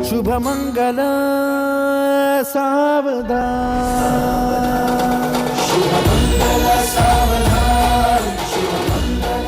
शुभमंगल सावधान, शुभमंगल सावधान, शुभमंगल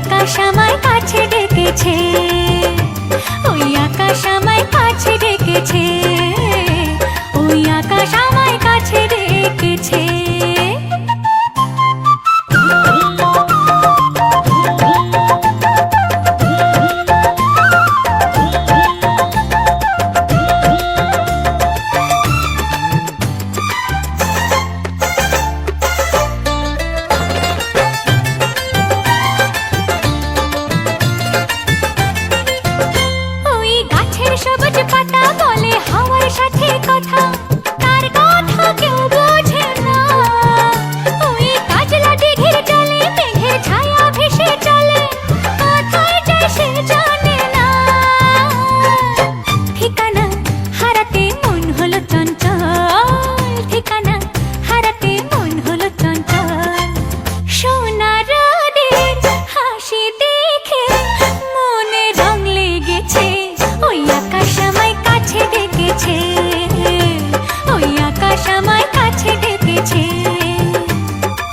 আকাশ আমায় আমায় কাছে ডেকেছে, ওই আকাশ আমায় কাছে ডেকেছে, ওই আকাশ আমায় কাছে ডেকেছে। ওই গাছের সবুজ পাতা বলে হাওয়ার সাথে কথা, তার কথা কেউ বোঝে না। ওই কাজলা দিঘির জলে মেঘের ছায়া ভেসে চলে, কোথায় যায় সে জানে না। ঠিকানা হারাতে মন হলো চঞ্চল, ঠিকানা হারাতে মন হলো চঞ্চল। সোনার রোদের হাসি দেখে মনে রং লেগেছে, ওই আকাশ আমায় কাছে ডেকেছে, ওই আকাশ আমায় কাছে ডেকেছে,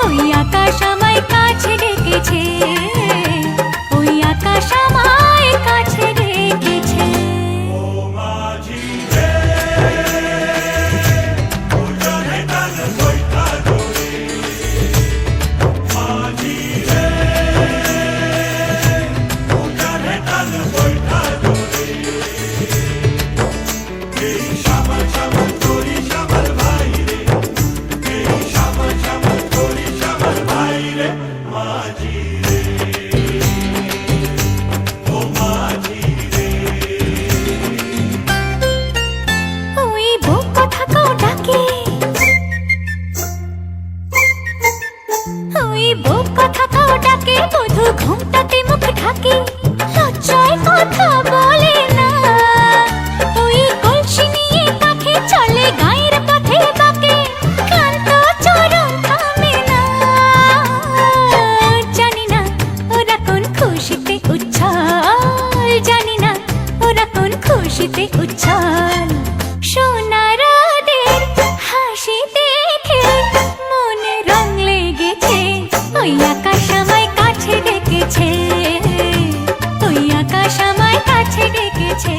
ওই আকাশ আমায় কাছে ডেকেছে, ওই আকাশ আমায় কাছে ডেকেছে। ওই বুক কথাকেও ডাকে, ওই বুক কথাকেও ডাকে, বধূ ঘুমটাতে মুখ ঢাকে, লজ্জায় কথা বলে না। ওই কলসি নিয়ে কাঁখে চলে গায়ের পথে বাঁকে, ক্লান্ত চরণ থামে না। জানি না ওরা কোন খুশিতে উচ্ছল, জানি না ওরা কোন খুশিতে উচ্ছল। সোনার রোদের হাসি দেখে মনে রং লেগেছে, ওই আকাশ আমায় কাছে ডেকেছে, ওই আকাশ আমায় কাছে ডেকেছে।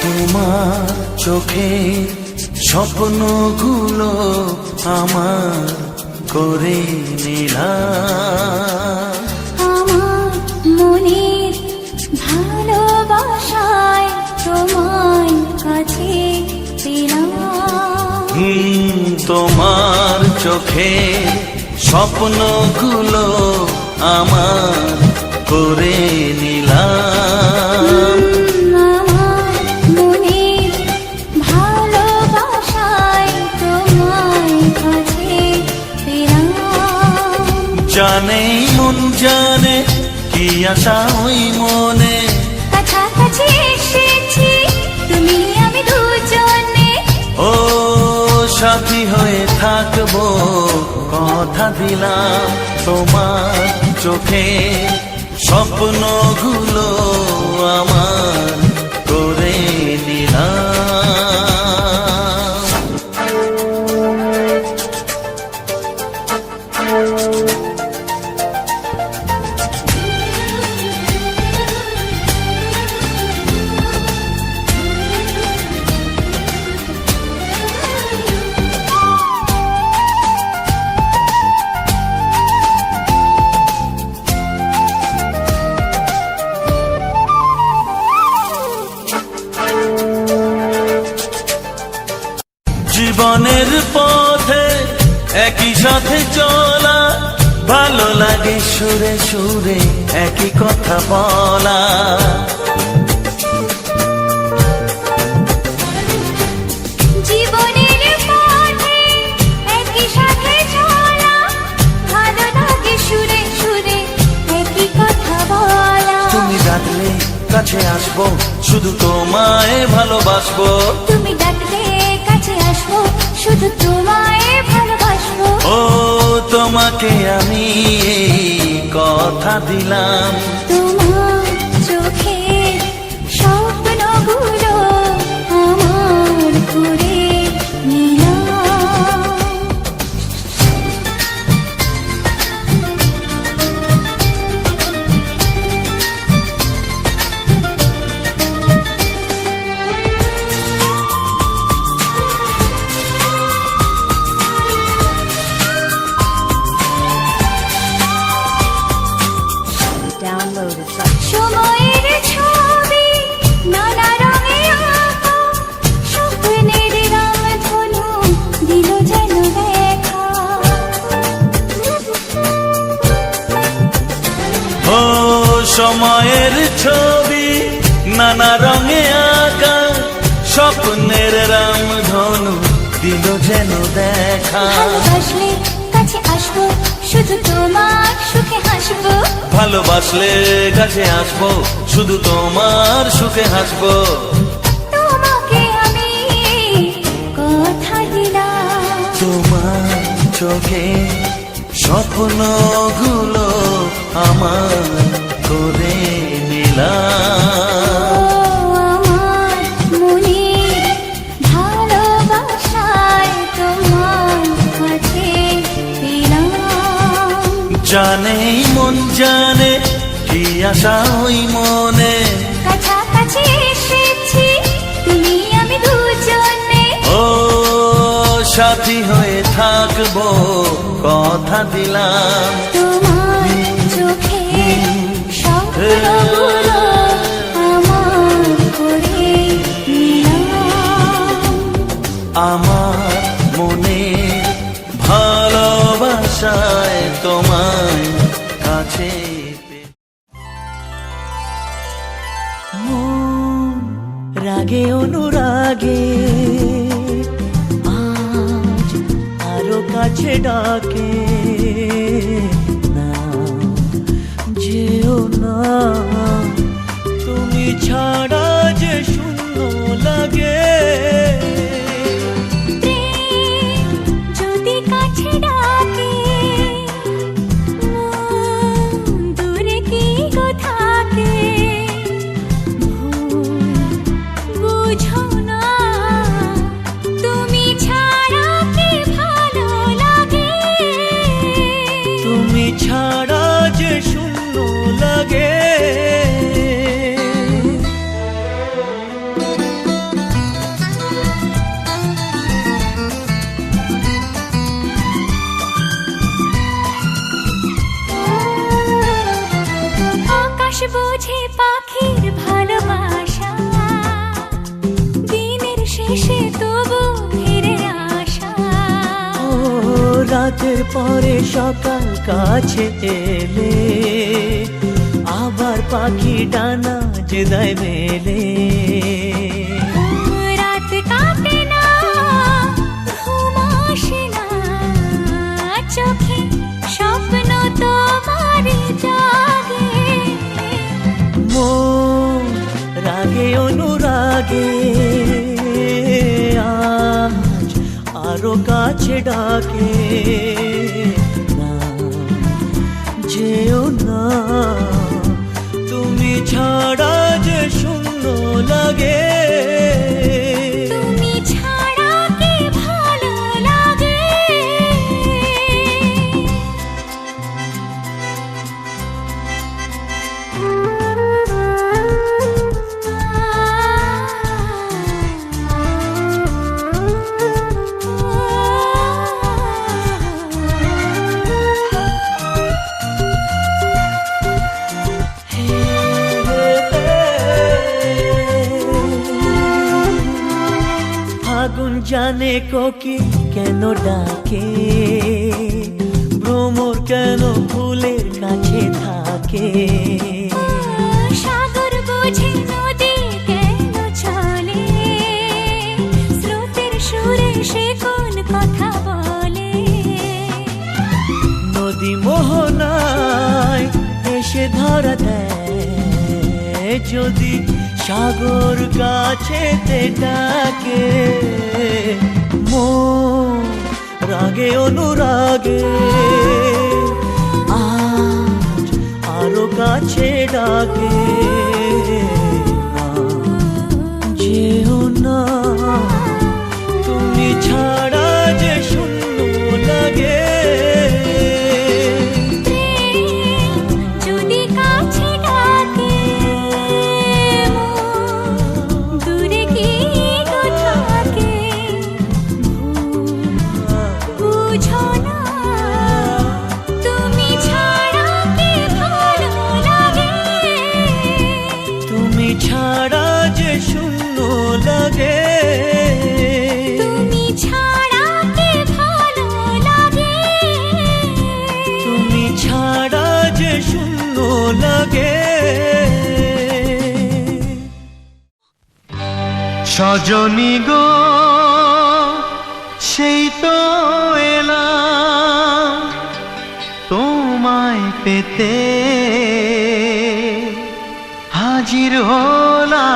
তোমার চোখে স্বপ্নগুলো আমার করে নিলাম, আমার মনের ভালোবাসায় তোমার কাছে পেলাম। তোমার চোখে স্বপ্নগুলো আমার করে নিলাম, আমার মনের ভালোবাসায় তোমার কাছে পেলাম। জানে মন জানে কি আশা ওই মনে, কাছাকাছি এসেছি তুমি আমি দুজনে, ও সাথী হয়ে থাকবো কথা দিলাম। তোমার চোখে স্বপ্নগুলো আমার করে নিলাম। জীবনের পথে একই সাথে চলা, ভালো লাগে সুরে সুরে একই কথা বলা। জীবনের পথে একই সাথে চলা, ভালো লাগে সুরে সুরে একই কথা বলা। তুমি ডাকলে কাছে আসবো, শুধু তোমায় ভালোবাসবো। তুমি ডাকলে কাছে আসবো, শুধু তোমায় ভালোবাসবো। ও তোমাকে আমি এই কথা দিলাম। তোমার চোখে স্বপ্নগুলো আমার করে নিলাম। সময়ের ছবি নানা রঙে আঁকা, স্বপ্নের রামধনু দিল যেন দেখা। ভালোবাসলে কাছে আসবো, শুধু তোমার সুখে হাসবো। ভালোবাসলে কাছে আসবো, শুধু তোমার সুখে হাসবো। তোমাকে আমি কথা দিলাম, তোমার চোখে স্বপ্নগুলো আমার করে নিলাম। আমার মনে ভালোবাসায় তোমার কাছে পেলাম। জানে মন জানে কি আশা ওই মনে, কাছাকাছি এসেছি তুমি আমি দুজনে। ও সাথী হয়ে থাকবো কথা দিলাম। তোমার চোখে স্বপ্নগুলো আমার করে নিলাম। আমার মনে ভালোবাসায় তোমায় কাছে পে- মন রাগে অনুরাগে আজ আরো কাছে ডাকে, না যেও না তুমি ছাড়া যে শূন্য লাগে। প্রেম যদি কাছে ডাকে, মন দূরে কি গো থাকে। ভুল বুঝো না, তুমি ছাড়া কি ভালো লাগে। তুমি ছাড়া যে শূন্য লাগে। আকাশ বোঝে পাখির ভালোবাসা, দিনের শেষে তবু ফিরে আসা। ও রাতের পরে সকাল কাছে এলে, আবার পাখি ডানা যে দেয় মেলে। রাত কাটে না, ঘুম আসে না, চোখে স্বপ্ন তোমারই জাগে। মন রাগে অনুরাগে আজ আরো কাছে ডাকে, না যেও না তুমি ছাড়া যে শূন্য লাগে। তুমি ছাড়া কি ভালো লাগে। ফাগুন জানে কোকিল কেন ডাকে, ভ্রমর কেন ফুলের কাছে থাকে। সাগর বোঝে নদী কেন চলে, স্রোতের সুরে সে কোন কথা বলে। নদী মোহনায় এসে ধরা দেয়, যদি সাগর কাছেতে ডাকে। মন রাগে অনুরাগে আজ আরো কাছে ডাকে, না যেও না তুমি ছাড়া যে শূন্য লাগে। প্রেম যদি কাছে ডাকে, মন দূরে কি গো থাকে। ভুল বুঝো না, তুমি ছাড়া কি ভালো লাগে। সজনী গো সেই তো এলাম তোমায় পেতে হাজির হলাম।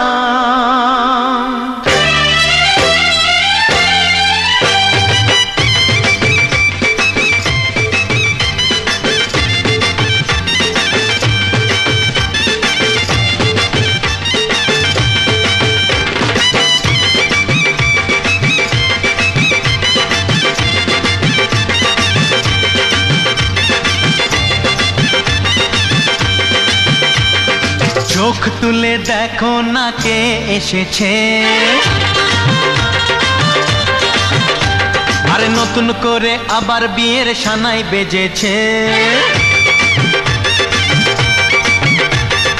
চোখ তুলে দেখো না কে এসেছে, আরে নতুন করে আবার বিয়ের সানাই বেজেছে।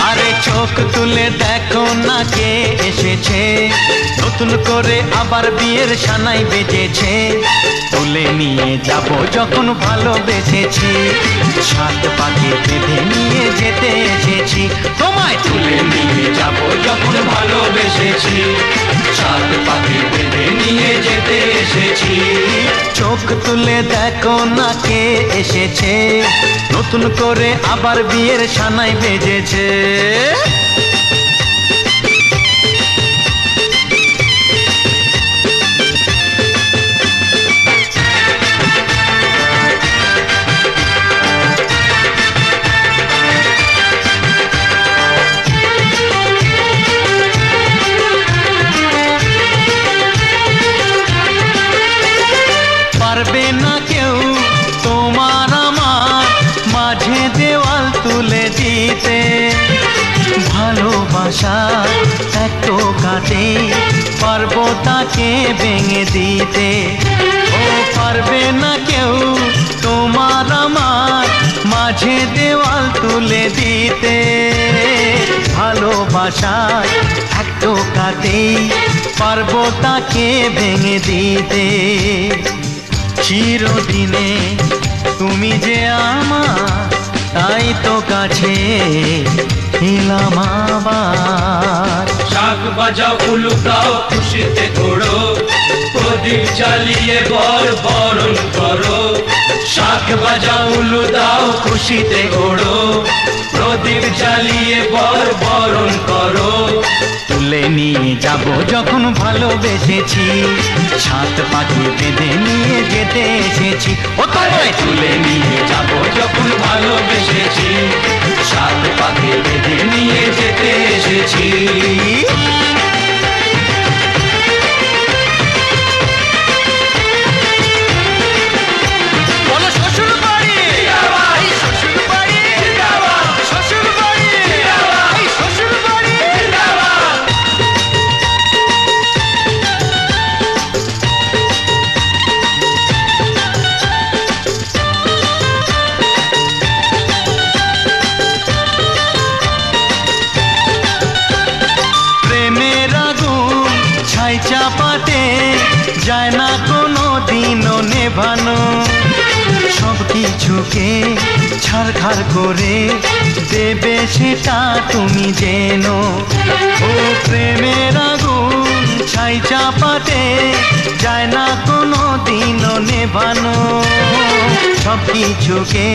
আরে চোখ তুলে দেখো না কে এসেছে, নতুন করে আবার বিয়ের সানাই বেজেছে। তুলে নিয়ে যাব যখন ভালোবেসেছি, সাত পাকে বেঁধে নিয়ে যেতে এসেছি। তোমায় তুলে নিয়ে যাব যখন ভালোবেসেছি, সাত পাকে বেঁধে নিয়ে যেতে এসেছি। চোখ তুলে দেখো না কে এসেছে, নতুন করে আবার বিয়ের সানাই বেজেছে। পারবে না কেউ তোমার আমার মাঝে দেওয়াল তুলে দিতে, ভালোবাসা এত কাটে পারবো তাকে ভেঙে দিতে। ও পারবে না কেউ তোমার আমার মাঝে দেওয়াল তুলে দিতে, ভালোবাসা এত কাটে পারবো তাকে ভেঙে দিতে। চিরদিনে তুমি যে আমার, তাই তো কাছে এলাম আবার। শাক বাজাও উলু দাও খুশিতে ঘোড়ো, প্রদীপ জ্বালিয়ে বরণ করো। শাক বাজাও উলু দাও খুশিতে ঘোড়ো, প্রদীপ জ্বালিয়ে বরণ করো। তুলে নিয়ে যাব যখন ভালোবেসেছি, সাত পাখি বেঁধে নিয়ে যেতে এসেছি। ও তোমায় তুলে নিয়ে যাব যখন ভালোবেসেছি, সাত পাখি বেঁধে নিয়ে যেতে এসেছি। বলো শ্বশুর বাড়ি, এই শ্বশুর বাড়ি, শ্বশুর বাড়ি, এই শ্বশুর বাড়ি। প্রেমের আগুন ছাই চাপাতে যায় না কোনো দিনও নেভানো, সব কিছুকে ছাড়খাড় করে দেবে সেটা তুমি জেনো। ও প্রেমের আগুন ছাই চাপাতে যায় না কোনো দিনও নেভানো, সব কিছুকে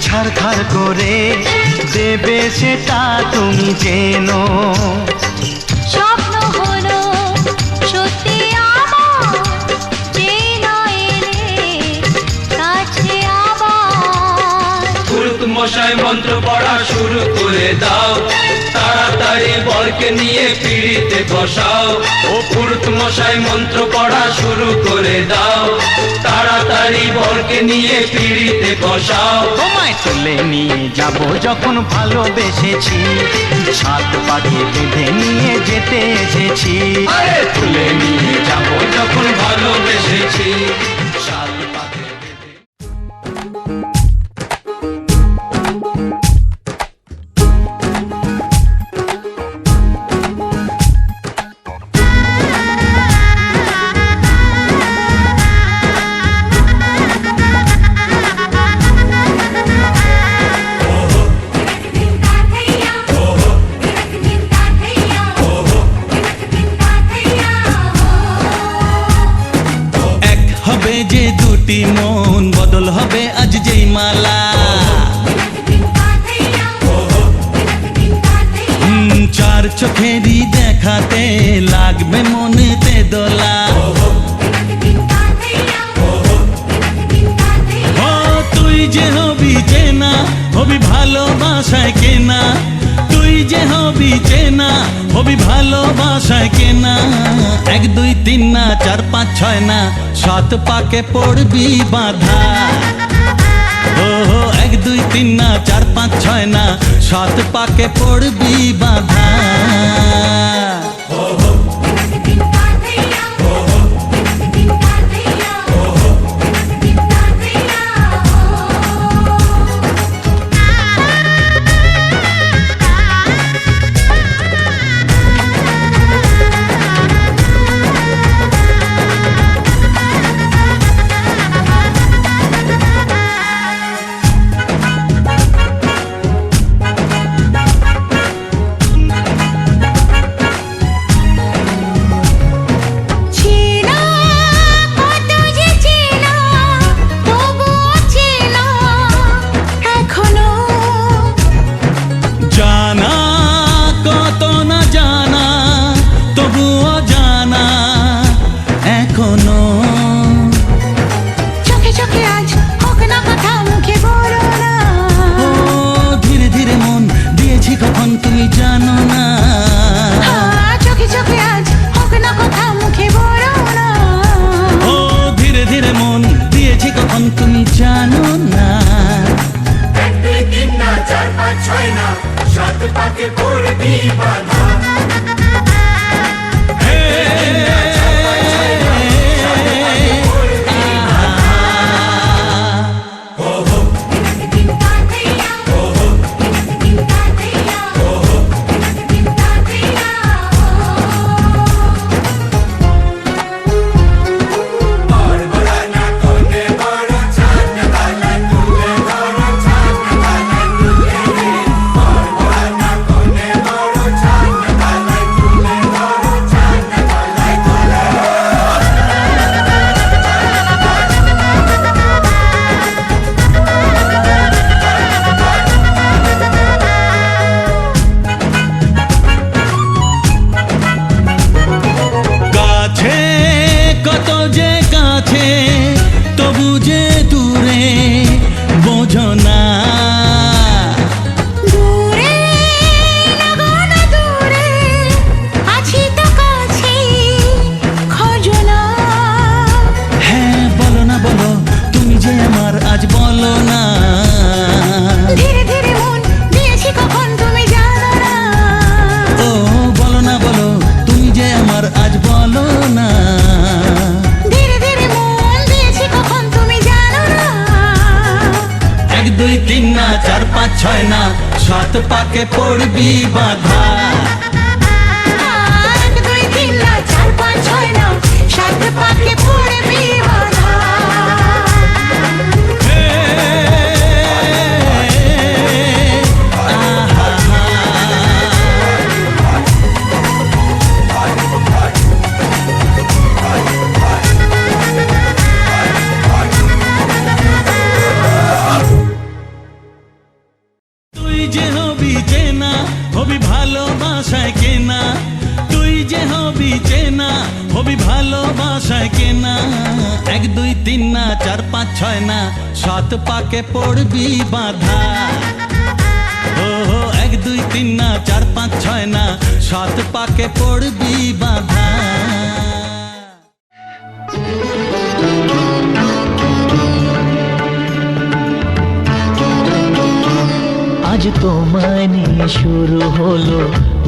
ছাড়খাড় করে দেবে সেটা তুমি জেনো। স্বপ্ন হলো সত্যি আমার, যে না এলে কাছে আবার। পুরুত মশাই মন্ত্র পড়া শুরু করে দাও, তাড়াতাড়ি বরকে নিয়ে পিড়িতে বসাও। ও পুরুত মশাই মন্ত্র পড়া শুরু করে দাও, তাড়াতাড়ি বরকে নিয়ে পিড়িতে বসাও। তোমায় তুলে নিয়ে যাব যখন ভালোবেসেছি, সাত পাখি বেঁধে নিয়ে যেতে এসেছি। আরে তুলে নিয়ে যাব যখন ভালোবেসেছি, সাত পাখি বেঁধে। Hey, হবি ভালোবাসায় কেনা, তুই যে হবি চেনা, হবি ভালোবাসায় কেনা। 1 2 3 না 4 5 6 না 7 পাকে পড়বি বাঁধা। ও 1 2 3 না 4 5 6 না 7 পাকে পড়বি বাঁধা। তুমি জানো না 1 2 3 না 4 5 6 না 7 পাকে পড়বি বাঁধা। তবু যে দূরে বোঝো না, দূরে লাগানো দূরে আছি তো কাছে খোঁজো না। হ্যাঁ বলো না বলো তুমি যে আমার আজ বলো না। ধীরে ধীরে মন দিয়েছি কখন তুমি জানো না। ও বলো না বলো তুমি যে আমার আজ বলো না। 1 2 3 না 4 5 6 না 7 পাকে পড়বি বাঁধা। 1 2 3 না 4 5 6 না 7 পাকে পড়বি বাঁধা। তুই যে হবি চেনা, হবি ভালোবাসায় কেনা, তুই যে হবি চেনা, হবি ভালোবাসায় কেনা। 1 2 3 না 4 5 6 না 7 পাকে পড়বি বাঁধা। ও 1 2 3 না 4 5 6 না 7 পাকে পড়বি বাঁধা। আজ তোমায় নিয়ে শুরু হলো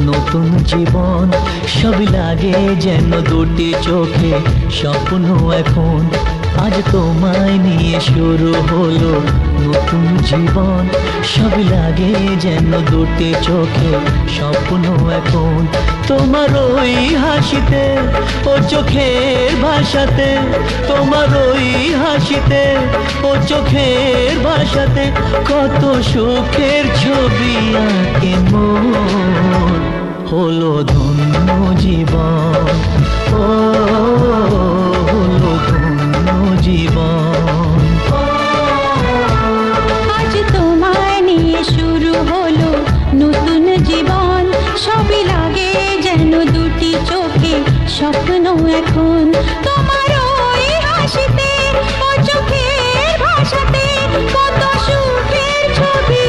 নতুন জীবন, সব লাগে যেন দুটি চোখে স্বপ্ন এখন। আজ তোমায় নিয়ে শুরু হলো নতুন জীবন, সব লাগে যেন দুটি চোখে স্বপ্ন এখন। তোমার ওই হাসিতে ও চোখের ভাষাতে, তোমার ওই হাসিতে ও চোখের ভাষাতে কত সুখের ছবি আঁকে মন। হলো ধন্য জীবন, ও হলো ধন্য জীবন। আজ তোমায় নিয়ে শুরু হলো নতুন জীবন, সবই লাগে যেন দুটি চোখে স্বপ্ন এখন। তোমার ওই হাসিতে ও চোখের ভাষাতে কত সুখের ছবি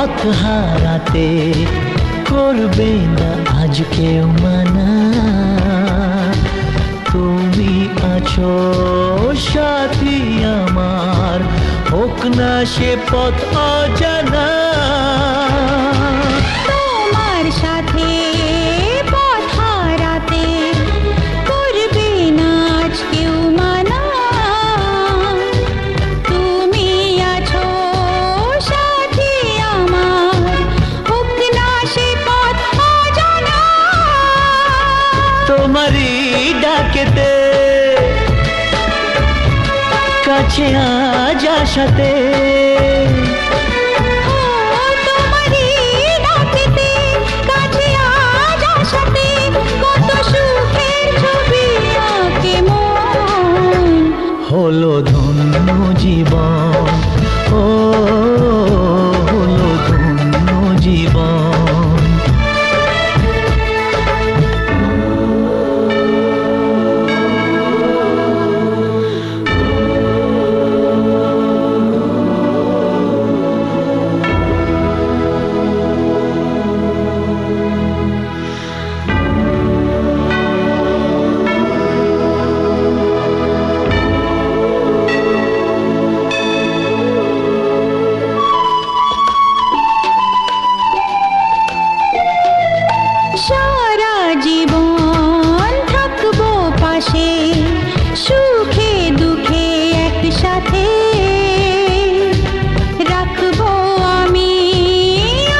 পথ হারাতে করবে না আজ কেউ মানা। তুমি আছো সাথী আমার, হোক না সে পথ অজানা। তোমার সাথে পথ হারাতে করবে না আজ কেউ মানা। তুমি আছো সাথী আমার, হোক না সে পথ অজানা। তোমারই ডাকেতে কাছে আজ আসাতে, তোমারই ডাকেতে কাছে আজ আসাতে, কত সুখের ছবি আঁকে মন। হলো ধন্য জীবন, ও হলো ধন্য জীবন। সারা জীবন থাকবো পাশে, সুখে দুঃখে একসাথে। রাখবো আমি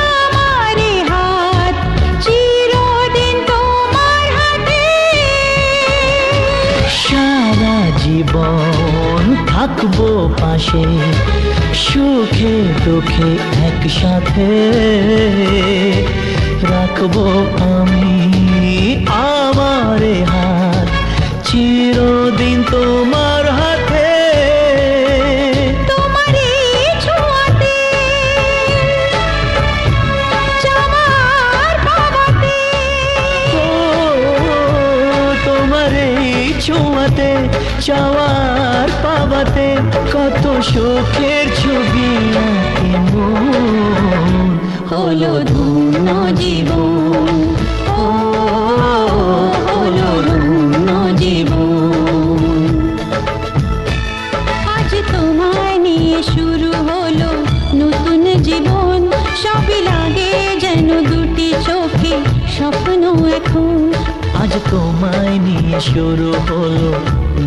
আমার হাত চিরদিন তোমার হাতে। সারা জীবন থাকবো পাশে, সুখে দুঃখে একসাথে। রাখবো আমি আমার হাত চিরদিন তোমার হাতে। তোমারই ছোঁয়াতে চাওয়ার পাওয়াতে, ও তোমার এই ছোঁয়াতে চাওয়ার পাওয়াতে, কত সুখের ছবি আঁকে মন। হলো ধন্য জীবন, ও হলো ধন্য জীবন। আজ তোমায় নিয়ে শুরু হলো নতুন জীবন। সবই লাগে যেন দুটি চোখে স্বপ্ন এখন। আজ তোমায় নিয়ে শুরু হলো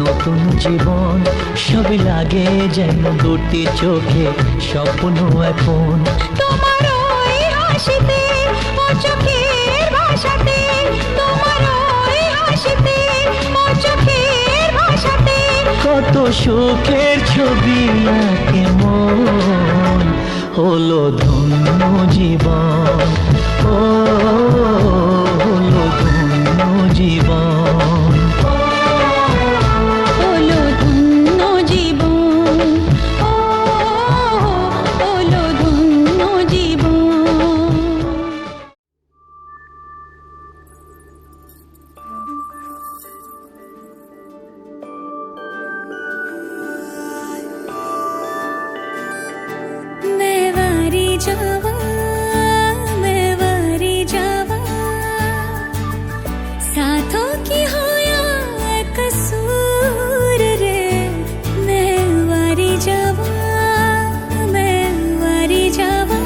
নতুন জীবন। সবই লাগে যেন দুটি চোখে স্বপ্ন এখন। তোমার ওই হাসিতে ও চোখের ভাষাতে, তোমার ওই হাসিতে ও চোখের ভাষাতে, কত সুখের ছবি আঁকে মন। হলো ধন্য জীবন, ও হলো ধন্য জীবন। হলো ধন্য জীবন, ও হলো ধন্য জীবন। मैं वारी जावा, मैं वारी जावा, साथों की हो या कसूर रे। मैं वारी जावा, मैं वारी जावा,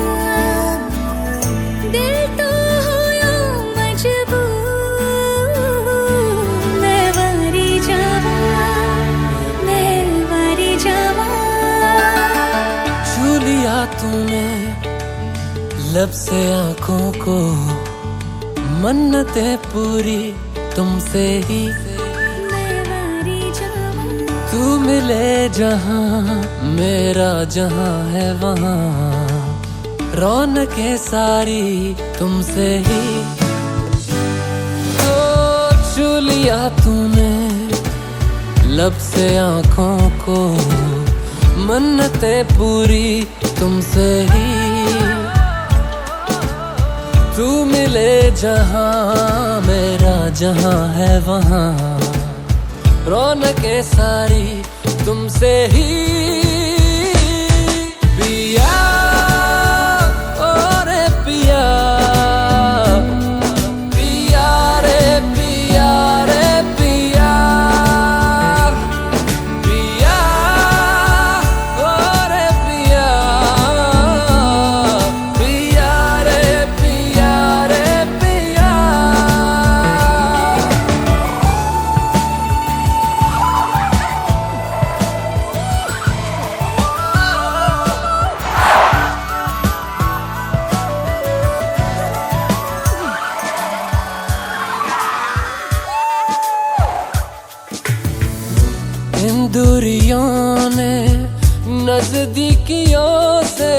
दिल तो हो या मजबूर। मैं वारी जावा, मैं वारी जावा। छू लिया तूने लब से आंखों को, मन्नतें पूरी तुमसे ही। मैं वारी जावा, तू मिले जहां मेरा जहां है वहां, रौनकें सारी तुमसे ही। तो छू लिया तूने लब से आंखों को, मन्नतें पूरी तुमसे ही। तू मिले जहां मेरा जहां है वहां, रौनकें सारी तुमसे ही। पिया ओ दूरियों ने नजदीकियों से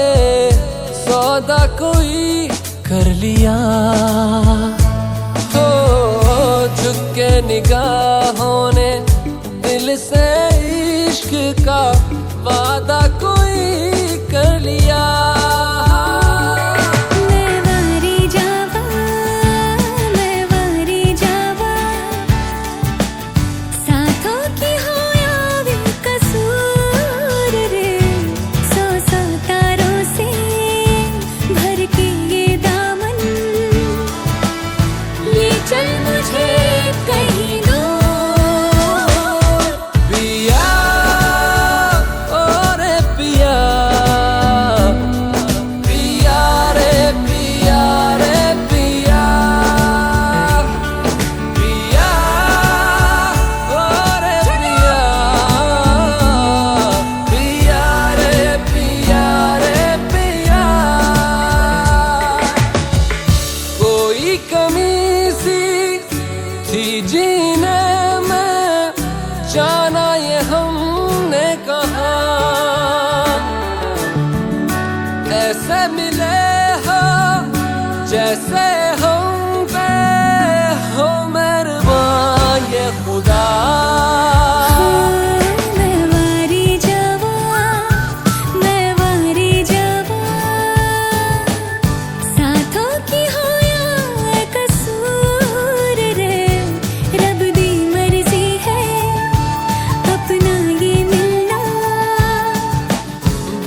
सौदा कोई कर लिया हो, झुक के निगाहों ने दिल से इश्क का वादा कोई कर लिया। ऐसे मिले हो जैसे हम पे हो मेहरबान ये खुदा।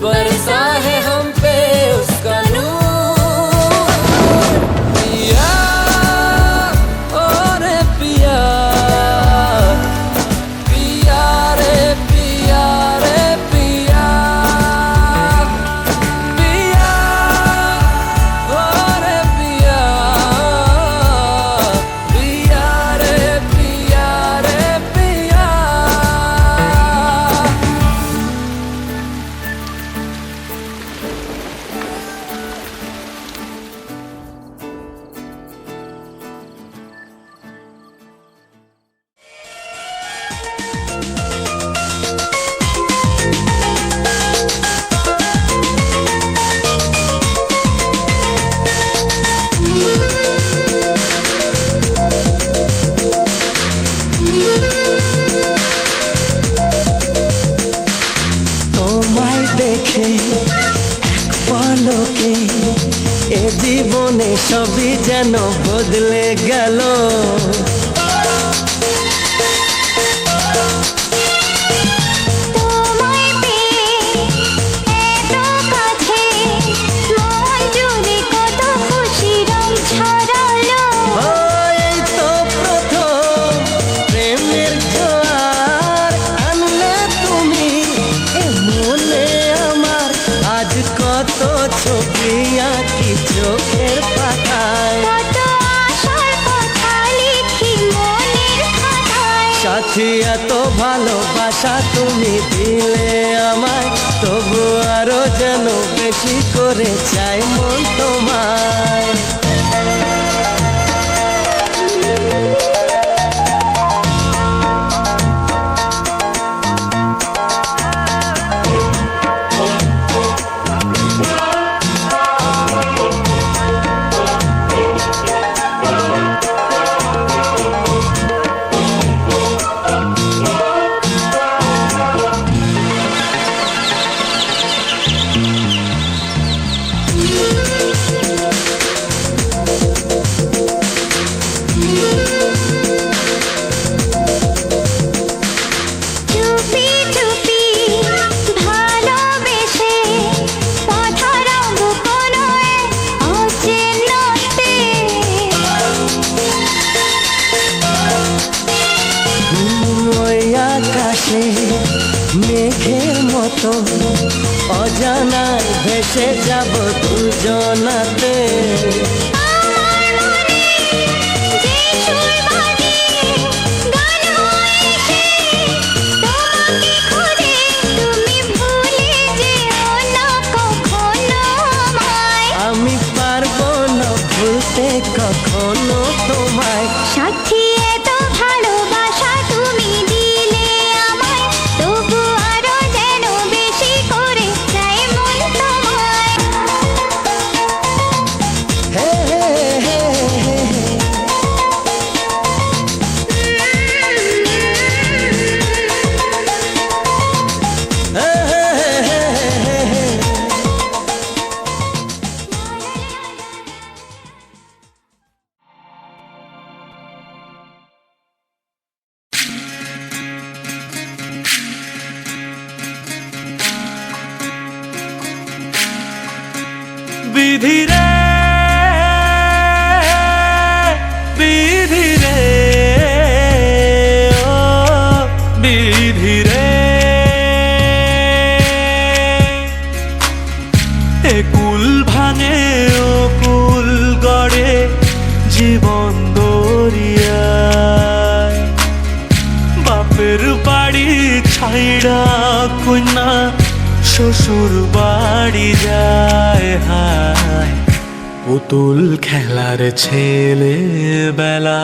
बरसा है हम पे उसका नूर, पिया और पिया, पिया रे पिया रे पिया, पिया और पिया, पिया रे पिया रे पिया। তোমায় দেখে এক পলকে এ জীবনে সবই যেন বদলে গেল। তোমায় পেয়ে এত কাছে মন জুড়ে কত খুশি রং ছড়ালো। ও এই তো প্রথম প্রেমের জোয়ার আনলে তুমি এ মনে আমার। আজ কত ছবি আঁকি চোখের পাতায়, কত আশার কথা লিখি মনের খাতায়। সাথী এত ভালোবাসা তুমি দিলে আমায়, তবু আরো যেন বেশি করে চাই মন তোমায়। চুপি চুপি ভালোবেসে পাঠারাম কোনো এক অচেনাতে। ওই আকাশে মেঘের মতো অজানায় ভেসে যাব দুজনাতে। আমার মনে যে সুর বাজে গান হয়ে সে তোমাকে খুঁজে, তুমি ভুলে যেও না কখনো আমায়। আমি পারবো না ভুলতে কখনো তোমায়। সাথী এত ভালোবাসা তুমি দিলে আমায়, তবু শ্বশুর বাড়ি যায় হায় পুতুল খেলার ছেলে বেলা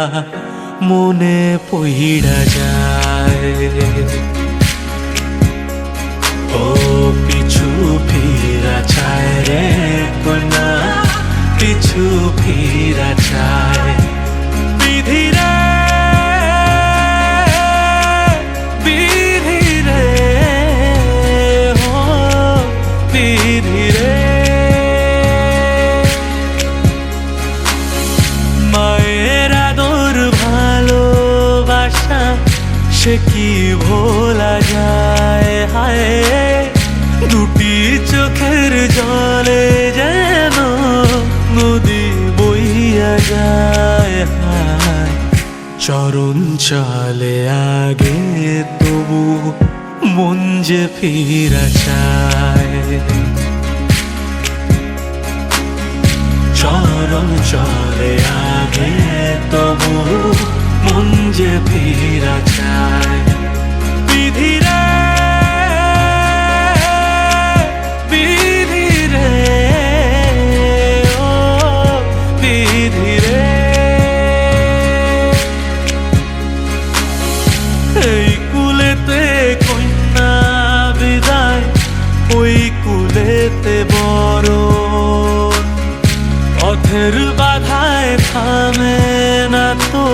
মনে পইড়া যায় ও পিছু ফিরা চায় রে কন্যা পিছু ফিরা চায় বিধি রে বিধি রে ও বিধি রে মায়ের আদর ভালোবাসা সে কি ভোলা যায় হায় দুটি চোখের জলে যেন নদী বইয়া যায় হায় চরণ চলে আগে তবু মন যে ফিরা চায় চরণ চলে আগে তবু মন যে ফিরা চায় বিধি রে বিধি রে ও বিধি রে এই কুলেতে কন্যা বিদায় ওই কুলেতে বড় পথের বাধায় থামে না তো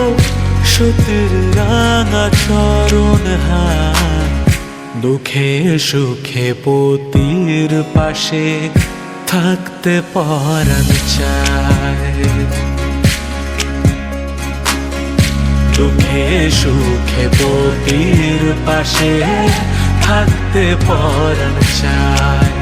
সতীর রাঙা চরণ হায় দুঃখে সুখে পতির পাশে থাকতে পরাণ চায় দুঃখে সুখে পতির পাশে থাকতে পরাণ চায়